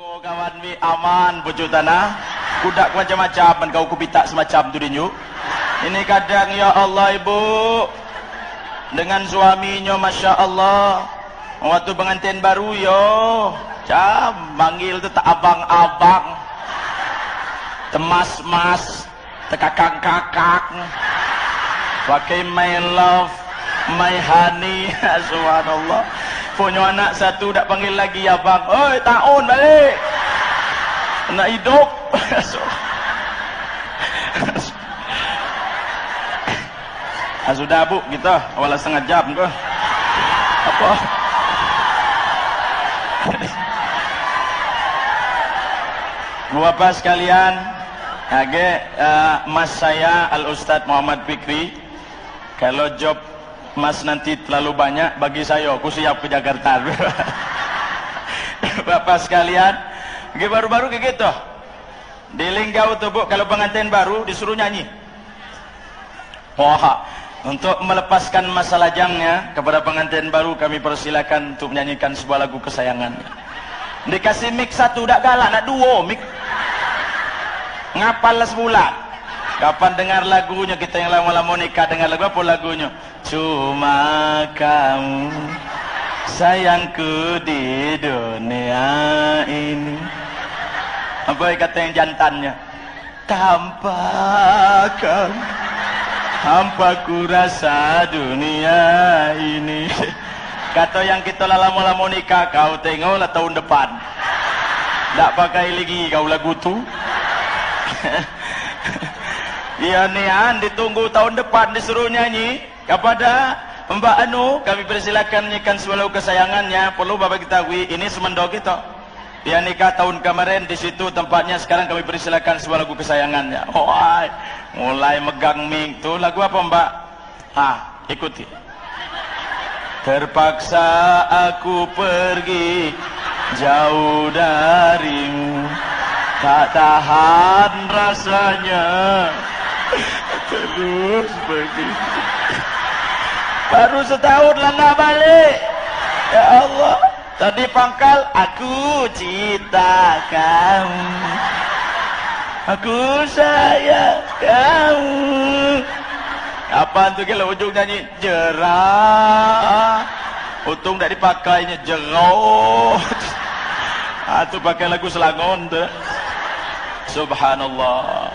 Kau kawan mi aman bojo tanah. Kudak macam-macam kau kubitak semacam tu dinyu. Ini kadang ya Allah ibu dengan suaminya masya Allah. Waktu pengantin baru yo, manggil tu tak abang-abang, temas-mas, tekakak-kakak, pakai my love, my honey, subhanallah. Punya anak satu tak panggil lagi abang, oi tahun balik, nak hidup. Sudah bu kita awal setengah jam ke apa. Bapak sekalian, mas saya Al Ustadz Muhammad Fikri, kalau job mas nanti terlalu banyak bagi saya, aku siap ke Jakarta. Bapak sekalian, baru-baru kayak gitu di Linggau tuh bu, kalau pengantin baru disuruh nyanyi. Wah, untuk melepaskan masa lajangnya kepada pengantin baru, kami persilakan untuk menyanyikan sebuah lagu kesayangannya. Dikasih mic satu, tak galak, nak dua mic. Ngapal sebulan. Kapan dengar lagunya, kita yang lama-lama nikah dengar lagu apa lagunya? Cuma kamu sayangku di dunia ini. Apa kata yang jantannya? Tanpa kamu hampa ku rasa dunia ini. Kata yang kita lama-lama nikah, kau tengoklah tahun depan tak pakai lagi kau lagu tu. Ya nian ditunggu tahun depan disuruh nyanyi kepada Mbak Anu. Kami persilakan nyanyikan sebuah lagu kesayangannya. Perlu bapak ketahui ini semendo kita, dia nikah tahun kemarin di situ tempatnya. Sekarang kami persilakan sebuah lagu kesayangannya. Oh, mulai megang mic tu lagu apa Mbak? Ikuti. Terpaksa aku pergi jauh darimu, tak tahan rasanya terus pergi. Baru setahun lah nak balik. Ya Allah, tadi pangkal aku cinta kamu, aku sayang kamu. Apaan tu kalau ujung nyanyi jerah, untung tak dipakainya jerot. Tu pakai lagu Selangor tu. Subhanallah.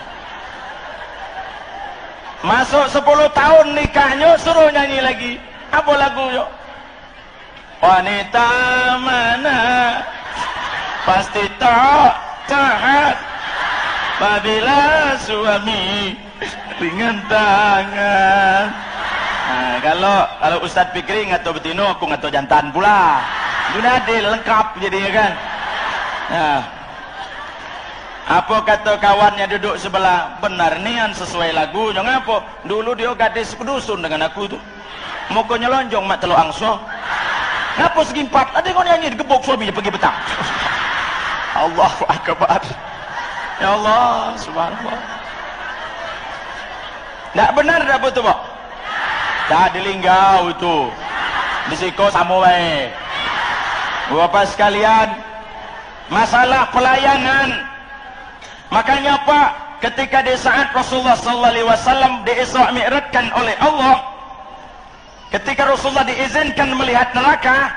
Masuk 10 tahun nikahnya suruh nyanyi lagi. Apa lagunya? Wanita mana pasti tak taat apabila suami ringan tangan. Kalau Ustadz Fikri ngato betino, aku ngato jantan pula. Dunia adil lengkap jadinya kan. Apa kata kawannya duduk sebelah? Benar nian sesuai lagu. Jangan apa? Dulu dia gadis kedusun dengan aku tu. Mukanya lonjong mak telur angso. Ngapa segi 4? Ada kau nyanyi digebuk suaminya pergi petang. Allahu akbar. Ya Allah, subhanallah. Tak benar tak betul pak? Tak di Linggau itu. Di Siko sama baik. Bapak sekalian, masalah pelayanan. Makanya Pak, ketika di saat Rasulullah sallallahu alaihi wasallam di-Isra' Mi'rajkan oleh Allah, ketika Rasulullah diizinkan melihat neraka,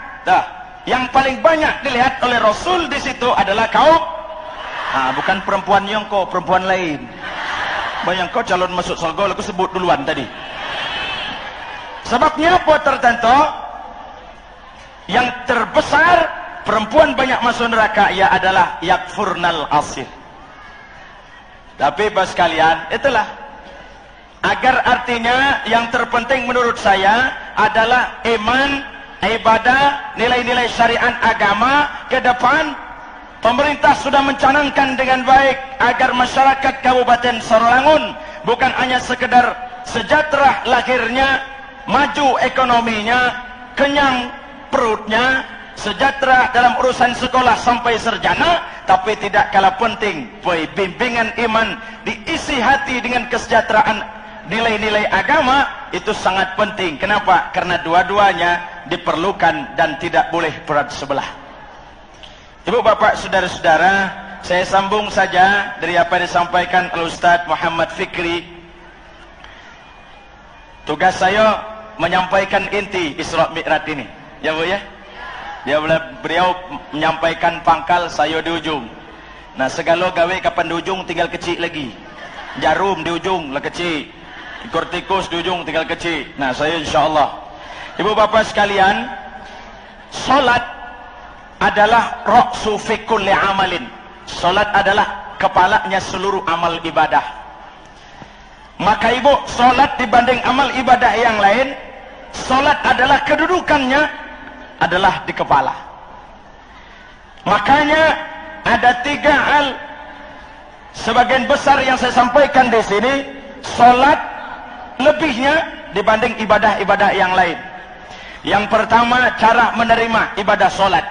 yang paling banyak dilihat oleh Rasul di situ adalah kaum, bukan perempuan Yongko, perempuan lain. Bayang kau calon masuk surga, aku sebut duluan tadi. Sebabnya apa tertentu? Yang terbesar perempuan banyak masuk neraka, ia adalah yakfurnal asir. Tapi bos sekalian, itulah agar artinya yang terpenting menurut saya adalah iman, ibadah, nilai-nilai syariat agama. Ke depan pemerintah sudah mencanangkan dengan baik agar masyarakat Kabupaten Sarawangun bukan hanya sekedar sejahtera lahirnya, maju ekonominya, kenyang perutnya, sejahtera dalam urusan sekolah sampai sarjana, tapi tidak kalah penting bimbingan iman diisi hati dengan kesejahteraan nilai-nilai agama. Itu sangat penting. Kenapa? Karena dua-duanya diperlukan dan tidak boleh berat sebelah. Ibu bapak saudara-saudara, saya sambung saja dari apa yang disampaikan Al-Ustaz Muhammad Fikri. Tugas saya menyampaikan inti Isra Mi'raj ini, ya Bu ya. Beliau menyampaikan pangkal, saya di ujung. Nah, segala gawe kapan di ujung tinggal kecil lagi. Jarum di ujung lah kecil, ekor tikus di ujung tinggal kecil. Nah, saya insyaallah. Ibu bapak sekalian, salat adalah ra'su fi kulli amalin. Salat adalah kepalanya seluruh amal ibadah. Maka ibu, salat dibanding amal ibadah yang lain, salat adalah kedudukannya adalah di kepala. Makanya ada 3 hal sebagian besar yang saya sampaikan di sini, salat lebihnya dibanding ibadah-ibadah yang lain. Yang pertama, cara menerima ibadah salat.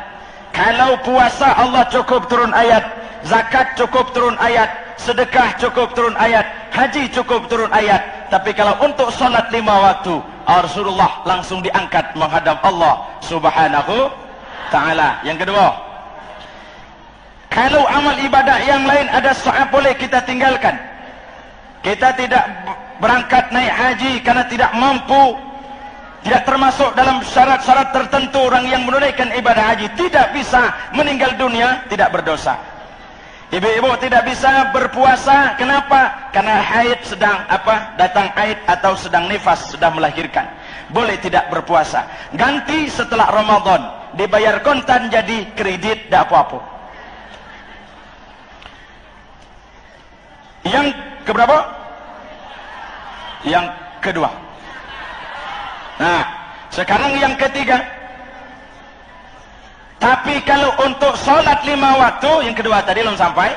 Kalau puasa Allah cukup turun ayat, zakat cukup turun ayat, sedekah cukup turun ayat, haji cukup turun ayat. Tapi kalau untuk salat 5 waktu, Rasulullah langsung diangkat menghadap Allah Subhanahu taala. Yang kedua, kalau amal ibadah yang lain ada saat boleh kita tinggalkan. Kita tidak berangkat naik haji karena tidak mampu, tidak termasuk dalam syarat-syarat tertentu orang yang menunaikan ibadah haji tidak bisa meninggal dunia, tidak berdosa. Ibu-ibu tidak bisa berpuasa, kenapa? Karena haid sedang datang haid atau sedang nifas, sedang melahirkan. Boleh tidak berpuasa. Ganti setelah Ramadan, dibayar kontan jadi kredit, tidak apa-apa. Yang keberapa? Yang kedua. Nah, sekarang yang ketiga. Tapi kalau untuk sholat 5 waktu, yang kedua tadi belum sampai.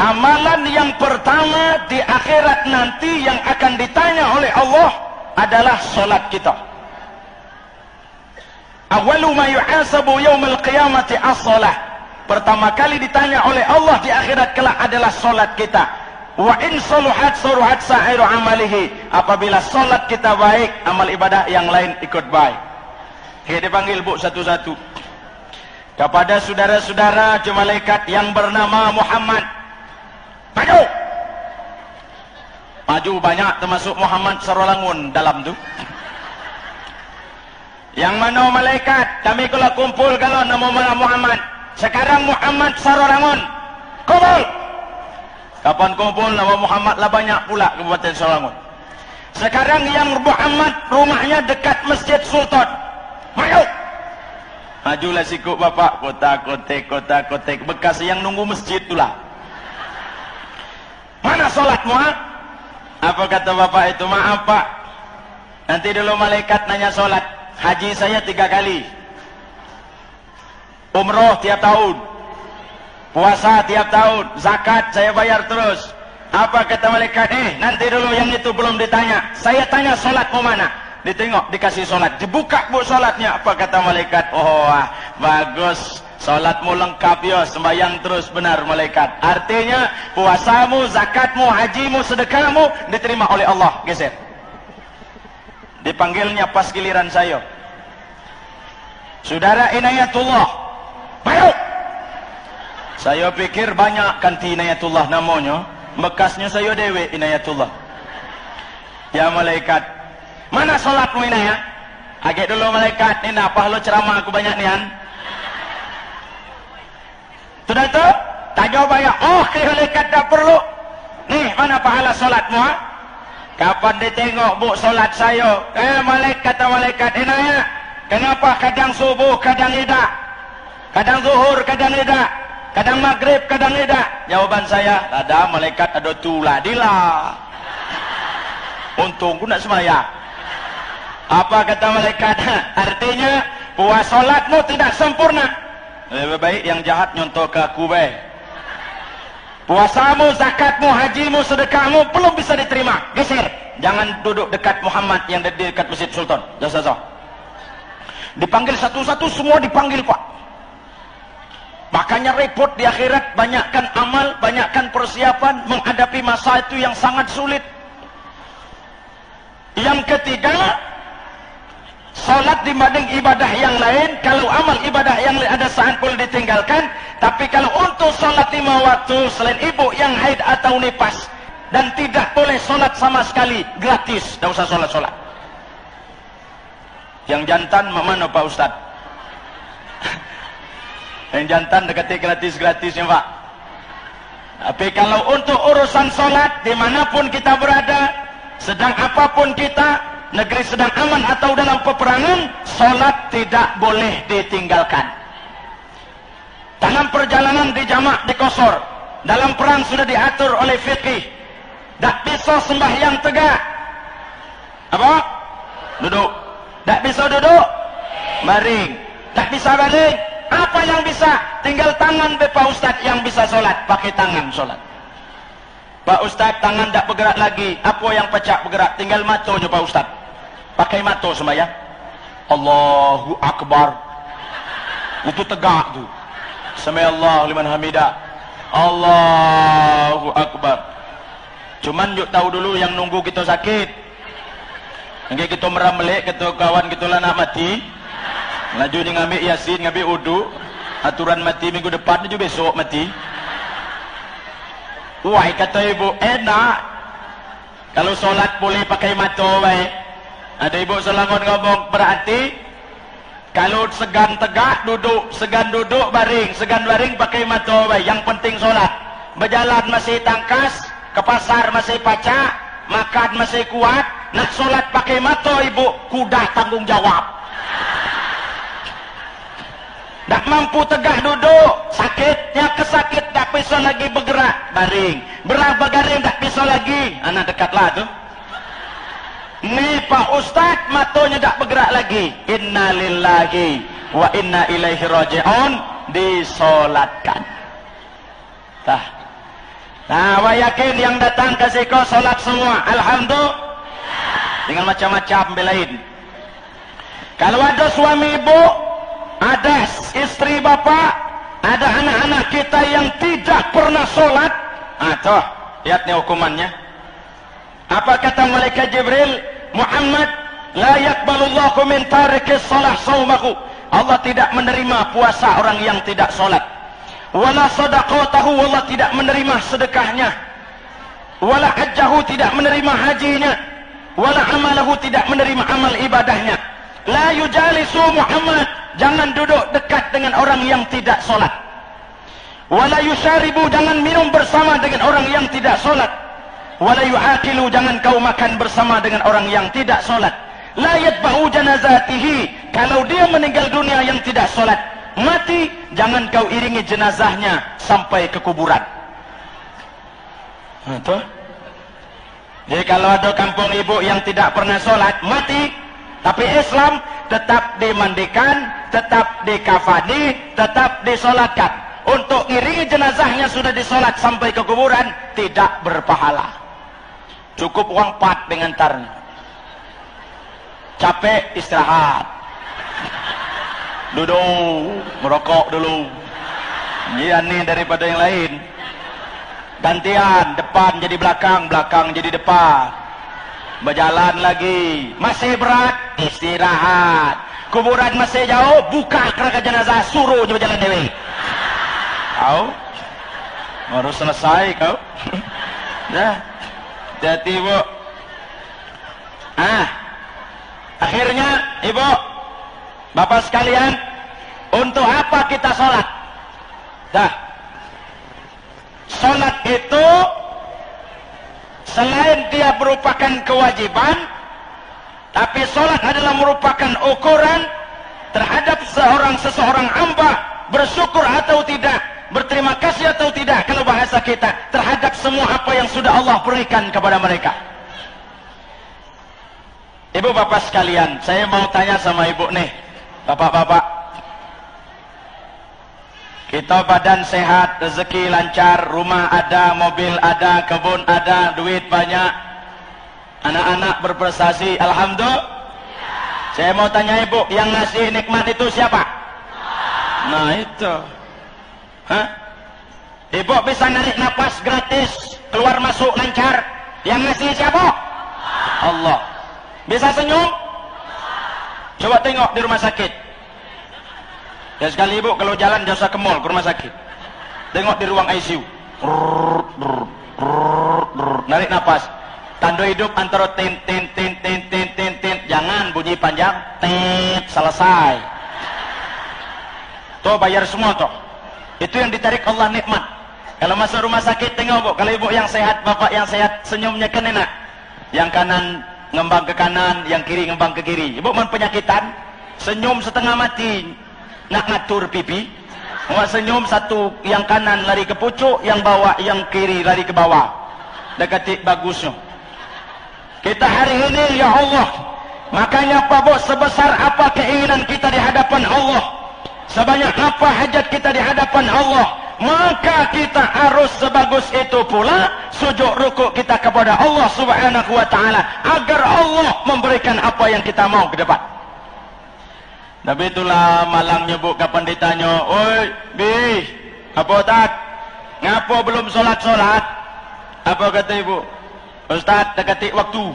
Amalan yang pertama di akhirat nanti yang akan ditanya oleh Allah adalah sholat kita. Awalu ma yu'asabu yawmal qiyamati as-sholah. Pertama kali ditanya oleh Allah di akhirat kelak adalah sholat kita. Wa in saluhat saruhat sa'iru amalihi. Apabila sholat kita baik, amal ibadah yang lain ikut baik. Kita dipanggil bu satu-satu. Kepada saudara-saudara malaikat yang bernama Muhammad, maju. Maju banyak termasuk Muhammad Sarolangun dalam tu. Yang mana malaikat kami kalau kumpul kalau nama Muhammad. Sekarang Muhammad Sarolangun kumpul. Kapan kumpul nama Muhammad lah banyak pula Kabupaten Sarolangun. Sekarang yang Muhammad rumahnya dekat Masjid Sultan. Maju. Majulah sikut bapak, kota-kotek bekas yang nunggu masjid itulah. Mana solatmu ha? Apa kata bapak itu? Maaf pak, nanti dulu malaikat nanya solat. Haji saya 3 kali, umroh tiap tahun, puasa tiap tahun, zakat saya bayar terus. Apa kata malaikat? Nanti dulu yang itu belum ditanya. Saya tanya solatmu mana? Ditengok, dikasih solat, dibuka bu solatnya. Apa kata malaikat? Oh bagus, solatmu lengkap ya, sembahyang terus benar malaikat. Artinya puasamu, zakatmu, hajimu, sedekahmu diterima oleh Allah. Geser. Dipanggilnya pas giliran saya. Saudara Inayatullah, maju. Saya pikir banyak kanti Inayatullah namanya, bekasnya saya dewe Inayatullah. Ya malaikat, mana solatmu ini ya? Agak dulu malaikat, ini apa lo ceramah aku banyak nih kan? Sudah tu? Tak jawab ya? Oh, malaikat tak perlu. Nih, mana pahala solatmu ha? Kapan ditengok bu solat saya? Malaikat kata malaikat, ini ya? Kenapa kadang subuh, kadang tidak? Kadang zuhur, kadang tidak? Kadang maghrib, kadang tidak? Jawaban saya, ada malaikat ada tulah dilah. Untung aku nak sembahyang. Apa kata malaikat? Artinya puas solatmu tidak sempurna. Lebih baik yang jahat nyontoh ke aku baik. Puasamu, zakatmu, hajimu, sedekahmu belum bisa diterima. Geser. Jangan duduk dekat Muhammad yang di dekat Masjid Sultan. Jasa. Dipanggil satu-satu, semua dipanggil pak. Makanya repot di akhirat. Banyakkan amal, banyakkan persiapan menghadapi masa itu yang sangat sulit. Yang ketiga, Solat dibanding ibadah yang lain, kalau amal ibadah yang lain ada saat boleh ditinggalkan, tapi kalau untuk solat 5 waktu, selain ibu yang haid atau nifas, dan tidak boleh solat sama sekali, gratis, tidak usah solat-solat. Yang jantan mana Pak Ustaz? Yang jantan dekati gratis-gratisnya Pak. Tapi kalau untuk urusan solat, dimanapun kita berada, sedang apapun kita, negeri sedang aman atau dalam peperangan, solat tidak boleh ditinggalkan. Dalam perjalanan dijamak, dikosor. Dalam perang sudah diatur oleh fikih. Tak bisa sembahyang tegak. Apa? Duduk. Tak bisa duduk? Baring. Tak bisa baring? Apa yang bisa? Tinggal tangan Pak Ustaz yang bisa solat. Pakai tangan solat. Pak Ustaz, tangan tak bergerak lagi. Apa yang pecah bergerak? Tinggal matonya Pak Ustaz. Pakai mato sembahyang. Allahu Akbar. Itu tegak tu. Sami Allahu liman hamidah. Allahu Akbar. Cuman yuk tahu dulu yang nunggu kita sakit. Nanti kita meramelek, kita kawan kita lah nak mati. Laju ni ngambil yasin, ngambil uduk. Aturan mati minggu depan ni juga besok mati. Wah, kata ibu, enak. Kalau solat boleh pakai mata baik. Ada ibu selangon ngomong, berarti kalau segan tegak duduk, segan duduk baring, segan baring pakai mata baik. Yang penting solat. Berjalan masih tangkas, ke pasar masih pacak, makan masih kuat. Nak solat pakai mata ibu, kuda tanggung jawab. Tak mampu tegak duduk, sakitnya kesakit, tak bisa lagi bergerak, baring. Bergaring tak bisa lagi, anak dekatlah tu. Ni Pak Ustaz matanya tak bergerak lagi. Inna lillahi wa inna ilaihi raji'un, disolatkan. Tah. Nah, wa yakin yang datang ke siko solat semua, alhamdulillah. Dengan macam-macam belain. Kalau ada suami ibu, ada istri bapak, ada anak-anak kita yang tidak pernah solat, toh, lihat nih hukumannya. Apa kata malaikat Jibril? Muhammad, la yakbalullahu min tarikis salah saumahu. Allah tidak menerima puasa orang yang tidak solat. Wala sadaqatahu, Allah tidak menerima sedekahnya. Wala hajjahu, tidak menerima hajinya. Wala amalahu, tidak menerima amal ibadahnya. La yujalisu Muhammad, jangan duduk dekat dengan orang yang tidak solat. Wala yusyaribu, jangan minum bersama dengan orang yang tidak solat. Wala yu'akilu, jangan kau makan bersama dengan orang yang tidak solat. La yatba'u janazatihi, kalau dia meninggal dunia yang tidak solat, mati, jangan kau iringi jenazahnya sampai ke kuburan. Itu. Jadi kalau ada kampung ibu yang tidak pernah solat, mati, tapi Islam tetap dimandikan, tetap dikafani, tetap disolatkan. Untuk iringi jenazahnya sudah disolat sampai ke kuburan, tidak berpahala. Cukup uang 4 pengantarnya. Capek, istirahat. Duduk, merokok dulu. Iya nih daripada yang lain. Gantian, depan jadi belakang, belakang jadi depan. Berjalan lagi, masih berat, istirahat. Kuburan masih jauh, buka kerangka jenazah, suruh je berjalan dewe. Kau baru selesai kau. Dah, hati ibu. Akhirnya ibu, bapak sekalian, untuk apa kita sholat? Dah, sholat itu selain dia merupakan kewajiban, tapi sholat adalah merupakan ukuran terhadap seseorang hamba bersyukur atau tidak, berterima kasih atau tidak, kalau bahasa kita, terhadap semua apa yang sudah Allah berikan kepada mereka. Ibu bapak sekalian, saya mau tanya sama ibu nih, bapak-bapak, kita badan sehat, rezeki lancar, rumah ada, mobil ada, kebun ada, duit banyak, anak-anak berprestasi, alhamdulillah. Saya mau tanya ibu, yang ngasih nikmat itu siapa? Nah itu. Hah? Ibu bisa narik nafas gratis, keluar masuk lancar, yang ngasih siapa? Allah. Bisa senyum? Coba tengok di rumah sakit. Ya sekali ibu kalau jalan jangan usah ke mall, ke rumah sakit. Tengok di ruang ICU. Narik napas. Tanda hidup antara tin. Jangan bunyi panjang. Tit, selesai. Tuh bayar semua tuh. Itu yang ditarik Allah nikmat. Kalau masuk rumah sakit tengok bu. Kalau ibu yang sehat, bapak yang sehat, senyumnya kan enak. Yang kanan ngembang ke kanan, yang kiri ngembang ke kiri. Ibu mau penyakitan, senyum setengah mati, nak ngatur pipi. Mau senyum satu, yang kanan lari ke pucuk, yang bawah, yang kiri lari ke bawah. Deketik bagusnya. Kita hari ini ya Allah, makanya Pak Bos, sebesar apa keinginan kita di hadapan Allah, sebanyak apa hajat kita di hadapan Allah, maka kita harus sebagus itu pula sujud rukuk kita kepada Allah Subhanahu wa taala agar Allah memberikan apa yang kita mau ke depan. Tapi itulah malam nyebut kapan ditanya, "Oi, Bi, apa tak? Ngapa belum solat-solat?" Apa kata ibu? "Ustaz, dekati waktu.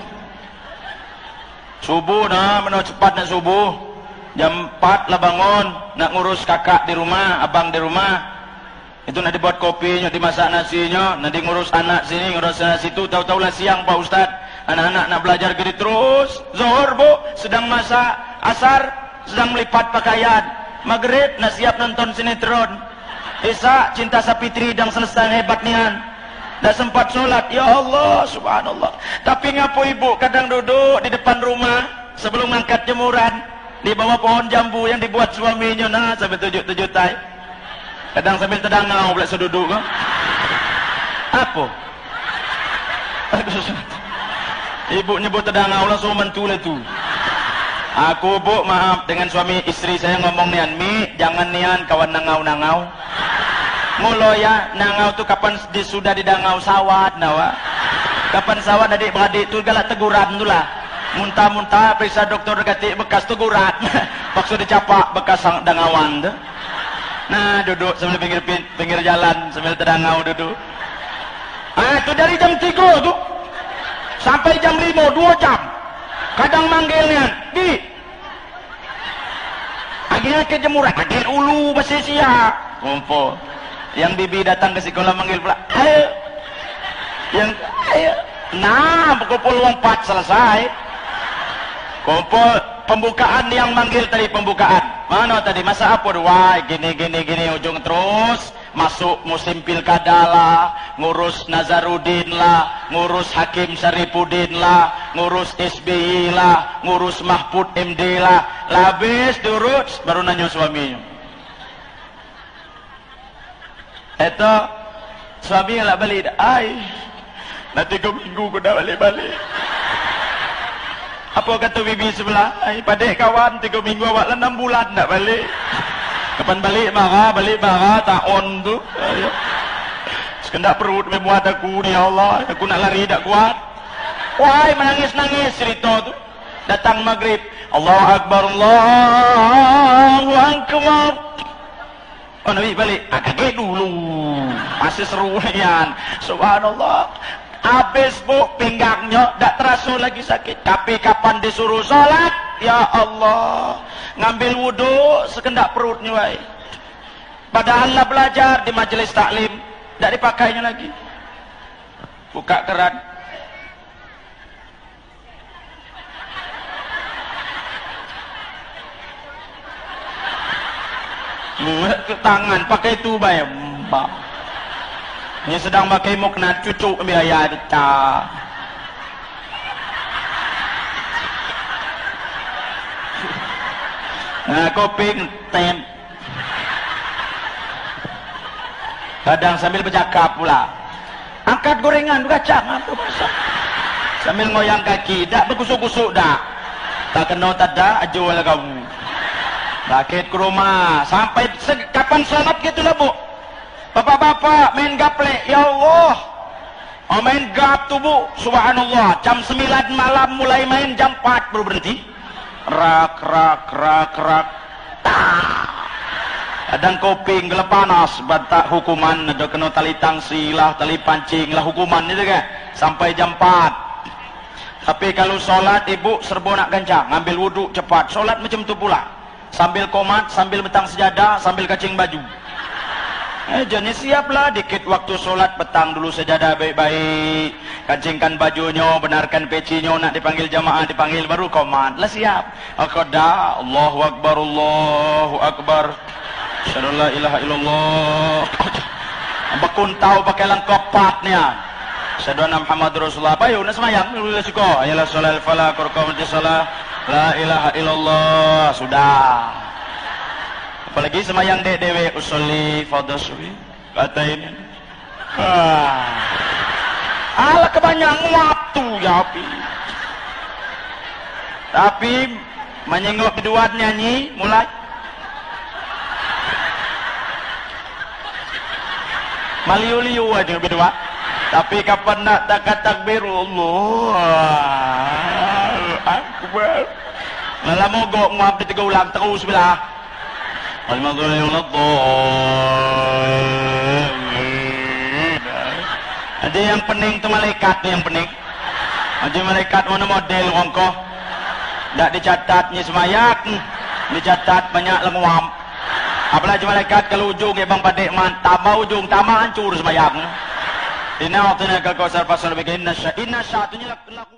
Subuh nah, mana cepat nak subuh. Jam 4 lah bangun, nak ngurus kakak di rumah, abang di rumah. Itu nak dibuat kopinya, dimasak nasinya, nak ngurus anak sini, ngurus anak situ. Tahu-tahu lah siang Pak Ustaz. Anak-anak nak belajar gini terus. Zuhur Bu, sedang masak. Asar, sedang melipat pakaian. Maghrib, nak siap nonton sinetron. Isya, Cinta Sapitri dan selesai hebat nian. Dah sempat solat. Ya Allah, subhanallah. Tapi ngapo ibu kadang duduk di depan rumah sebelum angkat jemuran di bawah pohon jambu yang dibuat suaminya, nah sampai 7 tai. Kadang sambil terdangau pula seduduk kan. Apa? Ibu nyebut terdangau langsung mentul itu. Aku bu maaf dengan suami istri saya ngomong nian, Mi jangan nian kawan nangau-nangau. Mula ya nangau tu kapan sudah didangau sawat nawa. Kapan sawat adik-beradik tu galak teguran tu lah. Muntah-muntah periksa dokter dekati bekas teguran. Paksa dicapak bekas dangawan tu. Nah duduk sambil pinggir jalan sambil terdangau duduk. Ah tu dari jam 3 tu sampai jam 5 2 jam. Kadang manggilnya, "Bi. Akhirnya ke jemuran, agil ulu masih siap." Kumpul. Yang bibi datang ke sekolah manggil pula, "Ayo." Yang ayo. Nah, kumpul 4 selesai. Kumpul pembukaan yang manggil tadi pembukaan. Mana tadi masa apa? Wah, gini ujung terus masuk musim pilkada lah, ngurus Nazarudin lah, ngurus Hakim Syarifuddin lah, ngurus SBY lah, ngurus Mahfud MD lah. Habis diurut baru nanya suaminya. Itu suami lah balik dah. Ai, nanti 3 minggu aku dah balik-balik. Apa kata bibi sebelah? Ai, padek kawan 3 minggu awak lah 6 bulan nak balik. Kapan balik marah, ta'on tu. Sekendak perut membuat aku ni ya Allah. Aku nak lari tak kuat. Wah, menangis-nangis cerita tu. Datang maghrib. Allahu Akbar, Allahu Akbar. Oh Nabi balik, kaget dulu. Masih seru nian. Subhanallah. Habis bu pinggangnya tak terasa lagi sakit. Tapi kapan disuruh salat, ya Allah, ngambil wudu sekendak perutnya wae. Padahal lah belajar di majelis taklim, tak dipakainya lagi. Buka keran. Ke tangan pakai itu bayar mbak. Ini sedang pakai mukna cucu biaya ta. Nah kopi tem. Kadang sambil bercakap pula. Angkat gorengan kacang apa pasal. Sambil ngoyang kaki, dak berkusuk-kusuk dak. Tak kena tak dak ajual kamu. Sakit ke rumah sampai kapan salat gitu lah bu. Bapak-bapak main gaplek, ya Allah. Oh main gap tu bu, subhanallah. Jam 9 malam mulai main, jam 4 baru berhenti. Rak. Kadang koping gelap panas, batak hukuman, ada kena tali tangsi lah, tali pancing lah hukuman itu kan. Sampai jam 4. Tapi kalau sholat ibu serba nak kencang, ngambil wudhu cepat. Sholat macam tu pula. Sambil komat, sambil betang sejadah, sambil kacing baju. Jadi siaplah dikit waktu sholat, petang dulu sejadah baik-baik, kancingkan bajunya, benarkan pecinya, nak dipanggil jamaah, dipanggil baru komat. Lah siap. Aqadah, Allahu Akbar, Allahu Akbar. Asyhadu la ilaha illallah. Bekuntau pakai lengkap patnya. Asyhadu anna Muhammadur Rasulullah. Apa yuk nak semayang? Dulu suka. Ayalah sholal falah qurqamati salah. La ilaha illallah. Sudah. Apalagi semayang dewe usolli fadhasubi kata ini. Alah kebanyakan waktu ya api. Tapi menyengok kedua nyanyi mulai. Maliu-liu aja berdua. Tapi kapan nak takbir Allah Akbar. Malah mogok ngap di 3 ulang terus belah. Ada yang pening tu malaikat tu yang pening. Ada malaikat mana model ongkoh. Tak dicatatnya semayak, dicatat banyak lenguam. Apalagi malaikat kalau ujung bang padek man, tambah ujung tambah hancur semayak. Inna atina kal kausar fasal bikin inna sya'atunya laku